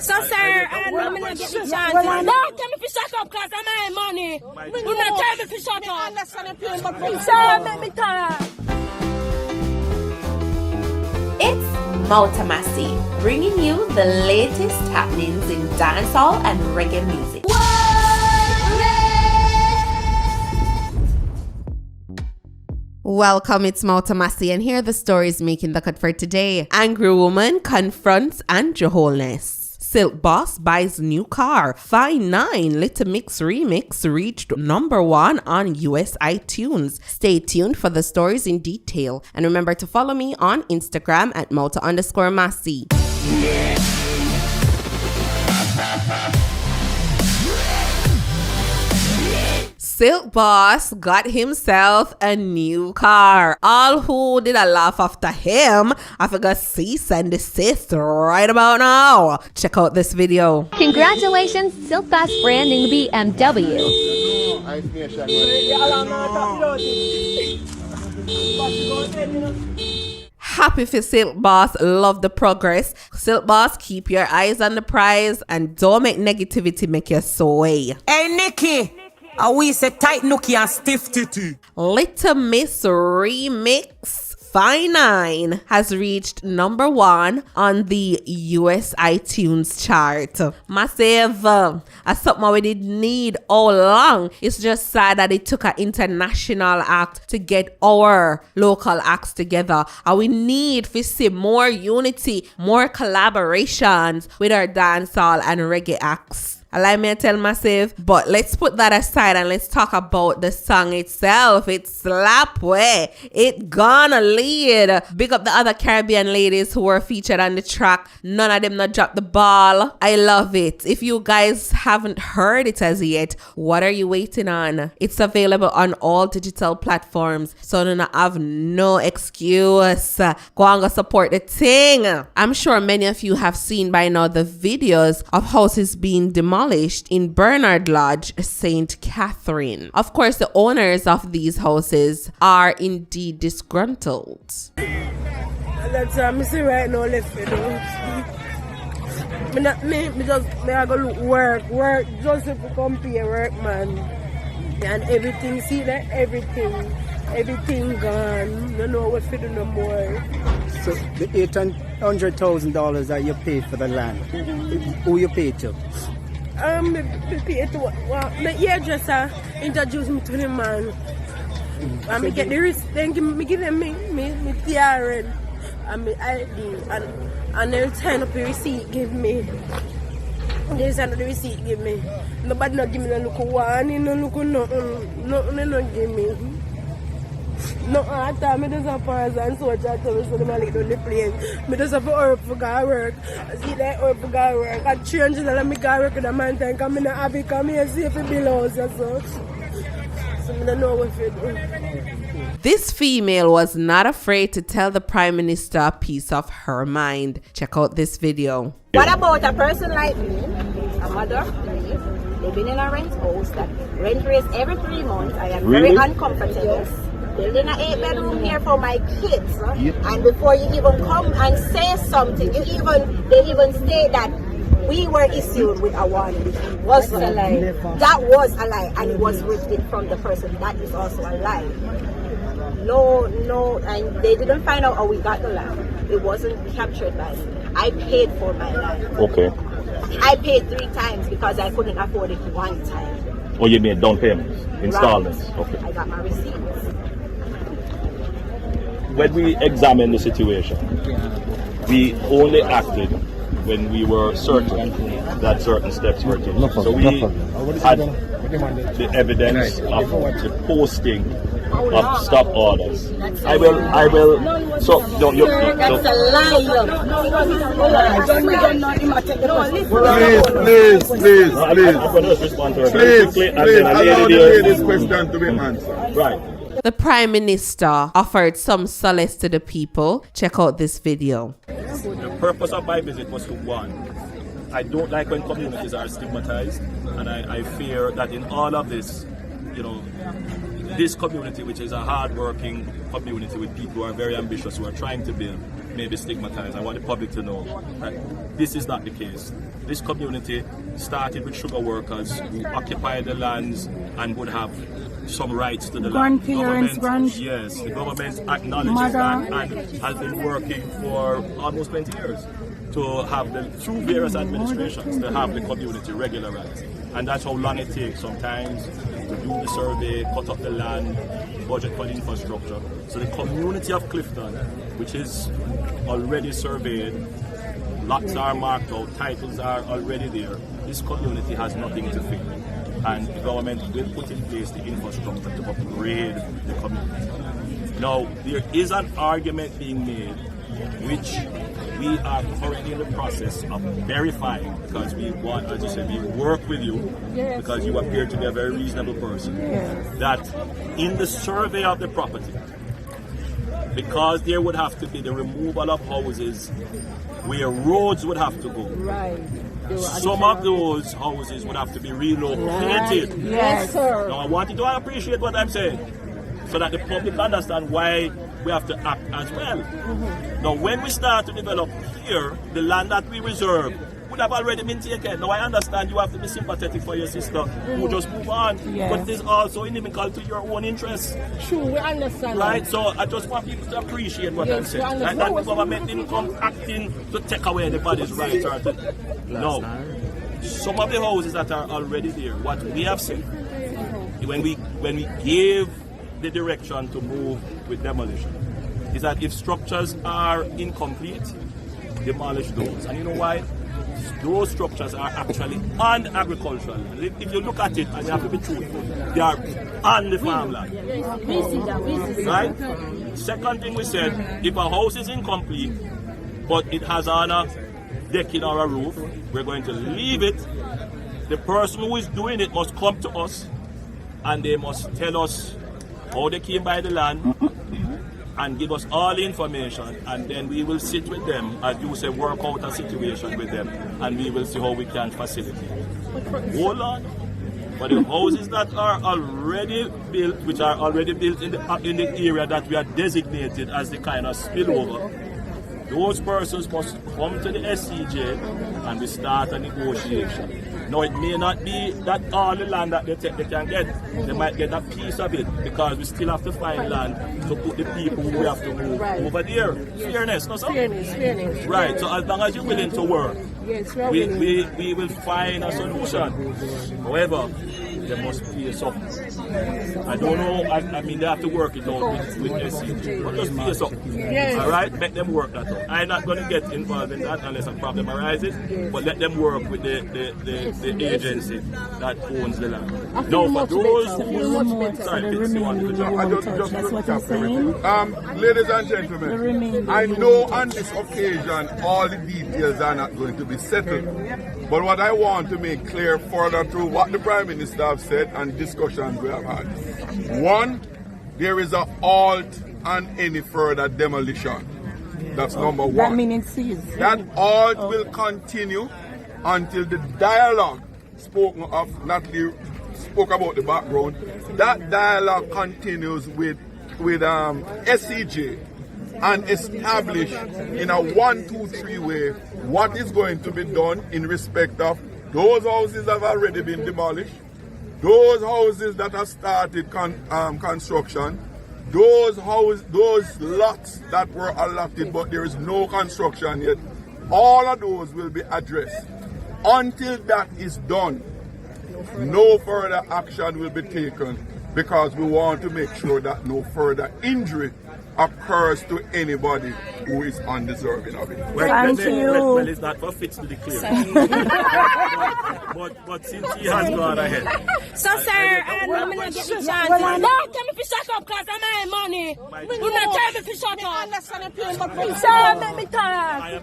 So, sir, I know I'm not getting chance. Don't tell me to shut up because I'm my money. Do not tell me to shut up. Sir, make me talk. It's Multimasi, bringing you the latest happenings in dancehall and reggae music. Welcome, it's Multimasi, and here are the stories making the cut for today. Angry woman confronts Holness. Silk boss buys new car. Fine 9 Likkle Mix remix reached #1 on US iTunes. Stay tuned for the stories in detail. And remember to follow me on Instagram at Multi_Masi. Silk boss got himself a new car. All who did a laugh after him, I forgot cease and desist right about now. Check out this video. Congratulations, Silk Boss branding the BMW. Happy for Silk Boss, love the progress. Silk Boss, keep your eyes on the prize and don't make negativity make you sway. Hey Nikki, we say tight nookie and stiff titty. Likkle Mix remix Fine 9 has reached #1 on the US iTunes chart. Massive, something we did need all along. It's just sad that it took an international act to get our local acts together. And we need to see more unity, more collaborations with our dancehall and reggae acts. Allow me to tell Massive, but let's put that aside and let's talk about the song itself. It's slap way. It gonna lead. Big up the other Caribbean ladies who were featured on the track. None of them not drop the ball. I love it. If you guys haven't heard it as yet, what are you waiting on? It's available on all digital platforms, so do not have no excuse. Go and go support the thing. I'm sure many of you have seen by now the videos of houses being demolished in Bernard Lodge, St. Catherine. Of course, the owners of these houses are indeed disgruntled. That's what I see right now, left me I go look work, just if you compare work, man. And everything, see that, everything gone. Don't know what to do no more. So the $800,000 that you paid for the land, who you paid to? Me pay to my hairdresser introduced me to the man. And me get the receipt, then give them me TRN and me ID and they'll sign up the receipt give me. They sign up the receipt give me. Nobody not give me no look one, no look nothing, they not give me. No, I thought me just have pause and so I told me so I like down the plane. Me just have to hurry for go work. I see that hurry for go work. I change it and me go work in the mountain because I not have it come here safe in below so I don't know what to do. This female was not afraid to tell the Prime Minister a piece of her mind. Check out this video. What about a person like me, a mother, living in a rent house that rent raise every 3 months? I am very uncomfortable. Building an 8-bedroom here for my kids, and before you even come and say something, they even state that we were issued with a warning. It was a lie. That was a lie, and it was written from the person. That is also a lie. No, and they didn't find out how we got the land. It wasn't captured by me. I paid for my land. Okay. I paid 3 times because I couldn't afford it 1 time. Oh, you mean down payments, installments? Right. Okay. I got my receipts. When we examined the situation, we only acted when we were certain that certain steps were taken. So we had the evidence of the posting of stop orders. I will. So don't you? That's a lie. Please. I'm going to respond to her Please, quickly, and then allow the lady's question to be answered. Right. The Prime Minister offered some solace to the people. Check out this video. The purpose of my visit was to one, I don't like when communities are stigmatized, and I fear that in all of this, this community, which is a hard-working community with people who are very ambitious, who are trying to build, may be stigmatized. I want the public to know that this is not the case. This community started with sugar workers who occupied the lands and would have some rights to the land. Yes, the government acknowledges that and has been working for almost 20 years to have through various administrations, to have the community regularized. And that's how long it takes sometimes to do the survey, cut up the land, budget for the infrastructure. So the community of Clifton, which is already surveyed, lots are marked out, titles are already there. This community has nothing to fear. And the government will put in place the infrastructure to upgrade the community. Now, there is an argument being made, which we are currently in the process of verifying, because we want, as you said, we work with you, because you appear to be a very reasonable person, that in the survey of the property, because there would have to be the removal of houses where roads would have to go. Right. Some of those houses would have to be relocated. Right. Yes, sir. Now I want you to appreciate what I'm saying, so that the public understand why we have to act as well. Now when we start to develop here, the land that we reserve would have already been taken. Now I understand you have to be sympathetic for your sister who just move on, but it is also inimical to your own interests. True, we understand. Right, so I just want people to appreciate what I'm saying. Like that the government didn't come acting to take away anybody's rights. No. Some of the houses that are already there, what we have seen, when we gave the direction to move with demolition, is that if structures are incomplete, demolish those. And you know why? Those structures are actually on agricultural. If you look at it, and you have to be truthful, they are on the farmland. Right? Second thing we said, if a house is incomplete, but it has on a decking or a roof, we're going to leave it. The person who is doing it must come to us, and they must tell us how they came by the land, and give us all the information, and then we will sit with them, as you say, work out a situation with them, and we will see how we can facilitate. Hold on. For the houses that are already built, which are already built in the area that we are designated as the kind of spillover, those persons must come to the SCJ and we start a negotiation. Now it may not be that all the land that they can get. They might get a piece of it, because we still have to find land to put the people who we have to move over there. Fairness, no sir? Fairness. Right, so as long as you're willing to work, we will find a solution. However, they must pay something. I don't know, I mean they have to work it out with SCG, but just pay something. Alright, make them work that out. I'm not going to get involved in that unless a problem arises, but let them work with the agency that owns the land. Now for those who that's what I'm saying. Ladies and gentlemen, I know on this occasion all the details are not going to be settled. But what I want to make clear further through what the Prime Minister have said and discussions we have had. One, there is a halt on any further demolition. That's number one. That means that halt will continue until the dialogue spoken of, Natalie spoke about the background, that dialogue continues with SCJ and establish in a 1, 2, 3 way what is going to be done in respect of those houses that have already been demolished, those houses that have started construction, those lots that were allotted but there is no construction yet. All of those will be addressed. Until that is done, no further action will be taken, because we want to make sure that no further injury occurs to anybody who is undeserving of it. Thank you. Well, it's not for Fitz to declare. but since he has gone ahead. So, sir, I'm not get the chance. Don't tell me to shut up, because I'm my money. Do not tell me to shut up. Sir, make me talk.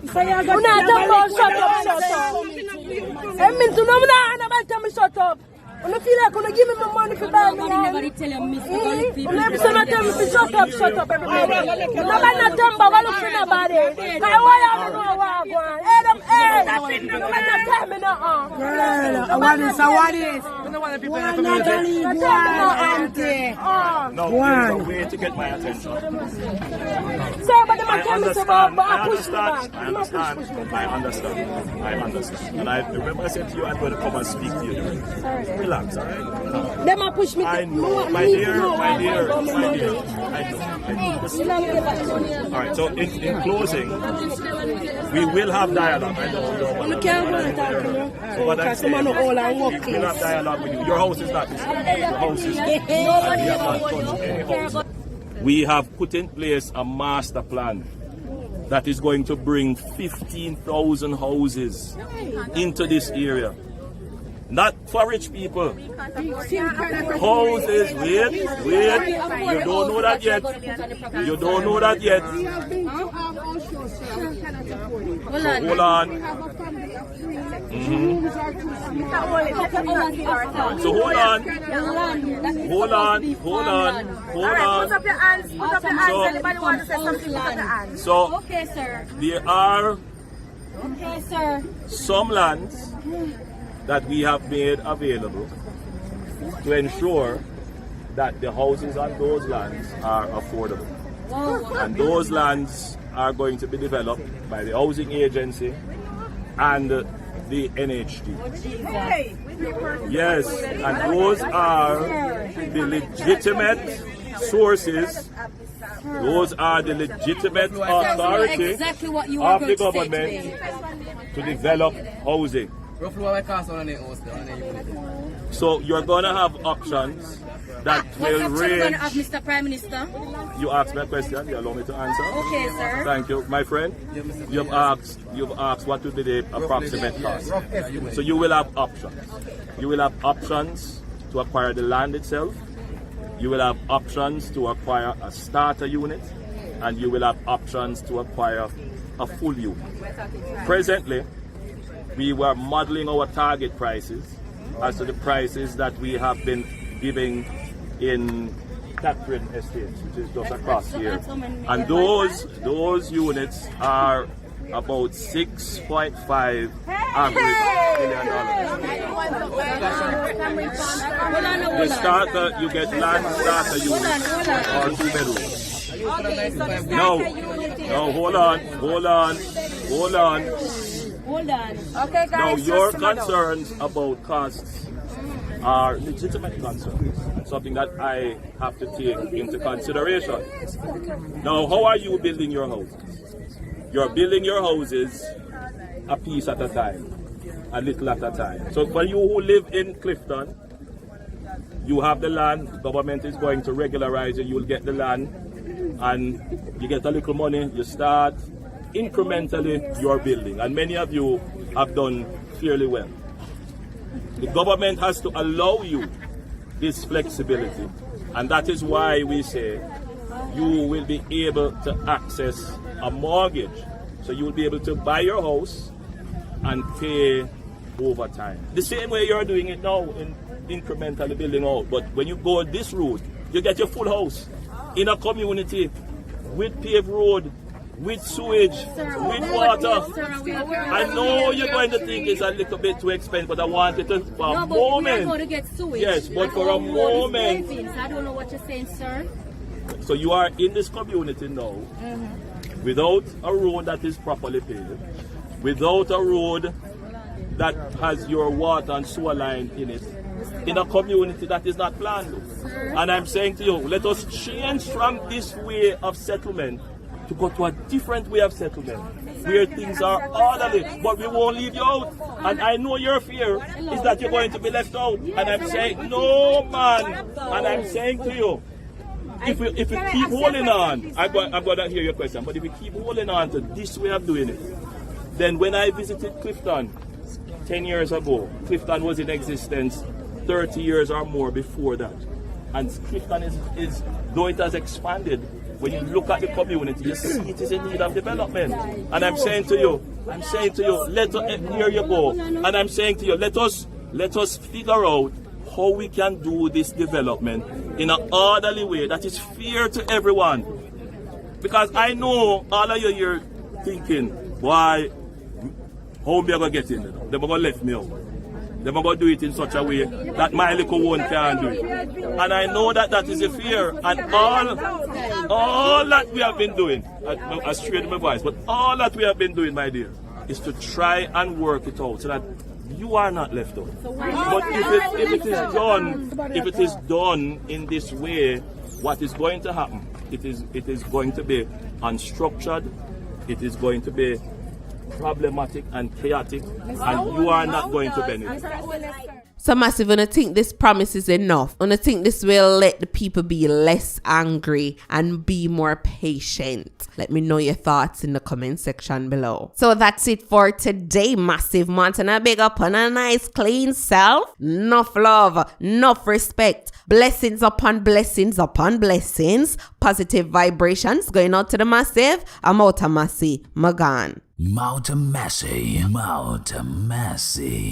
Do not tell me to shut up. I mean, to know that tell me shut up. When I feel like when I give me my money for buying me land, nobody tell me to shut up, everybody. Nobody not tell me about look for nobody. Why y'all don't know what I'm going? Nobody not tell me nothing. Girl, what is? No, there's a way to get my attention. Sir, but the man tell me so about push me back. I understand. And I remember I said to you, I'm going to come and speak to you. Relax, all right? Them a push me. I know, my dear. I know. All right, so in closing, we will have dialogue. I know. So what I'm saying, we will have dialogue with you. Your house is not this. Your house is and we have not touched any house. We have put in place a master plan that is going to bring 15,000 houses into this area. Not for rich people. Houses, wait. You don't know that yet. Hold on. So hold on. Put up your hands. Anybody want to say something? Put up your hands. So, okay, sir. There are sir. some lands that we have made available to ensure that the houses on those lands are affordable. And those lands are going to be developed by the housing agency and the NHD. Yes, and those are the legitimate sources. Those are the legitimate authority of the government to develop housing. So you're going to have options that will range. Mr. Prime Minister. You asked me a question. You allow me to answer. Okay, sir. Thank you, my friend. You've asked what would be the approximate cost. So you will have options. You will have options to acquire the land itself. You will have options to acquire a starter unit, and you will have options to acquire a full unit. Presently, we were modeling our target prices as to the prices that we have been giving in Catherine Estates, which is just across here. And those units are about $6.5 average $1 million. The starter, you get land starter unit or 2 bedrooms. No, hold on. Okay, guys. Now, your concerns about costs are legitimate concerns, and something that I have to take into consideration. Now, how are you building your houses? You're building your houses a piece at a time, a little at a time. So for you who live in Clifton, you have the land, government is going to regularize it, you'll get the land, and you get a little money, you start incrementally your building, and many of you have done fairly well. The government has to allow you this flexibility, and that is why we say you will be able to access a mortgage. So you will be able to buy your house and pay over time. The same way you're doing it now in incrementally building out. But when you go this route, you get your full house in a community with paved road, with sewage, with water. I know you're going to think it's a little bit too expensive, but I want it to, for a moment. We are going to get sewage. Yes, but for a moment. I don't know what you're saying, sir. So you are in this community now, without a road that is properly paved, without a road that has your water and sewer line in it, in a community that is not planned. And I'm saying to you, let us change from this way of settlement to go to a different way of settlement, where things are orderly, but we won't leave you out. And I know your fear is that you're going to be left out. And I'm saying, no, man. And I'm saying to you, if we keep holding on, I'm going to hear your question, but if we keep holding on to this way of doing it, then when I visited Clifton 10 years ago, Clifton was in existence 30 years or more before that. And Clifton is though it has expanded, when you look at the community, you see it is in need of development. And I'm saying to you, here you go. And I'm saying to you, let us figure out how we can do this development in an orderly way that is fair to everyone. Because I know all of you here thinking, why, how am I going to get in? They're going to let me out. They're going to do it in such a way that my little one can't do it. And I know that that is a fear. And all that we have been doing, I straighten my voice, but all that we have been doing, my dear, is to try and work it out so that you are not left out. But if it is done in this way, what is going to happen? It is going to be unstructured. It is going to be problematic and chaotic, and you are not going to benefit. So Massive, when I think this promise is enough, when I think this will let the people be less angry and be more patient, let me know your thoughts in the comment section below. So that's it for today, Massive Montana. Big up on a nice clean self. Enough love, enough respect. Blessings upon blessings upon blessings. Positive vibrations going out to the Massive. I'm out of Massy. Magan. Mautamassy.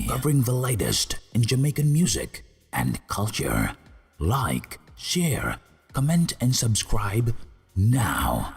Covering the latest in Jamaican music and culture. Like, share, comment and subscribe now.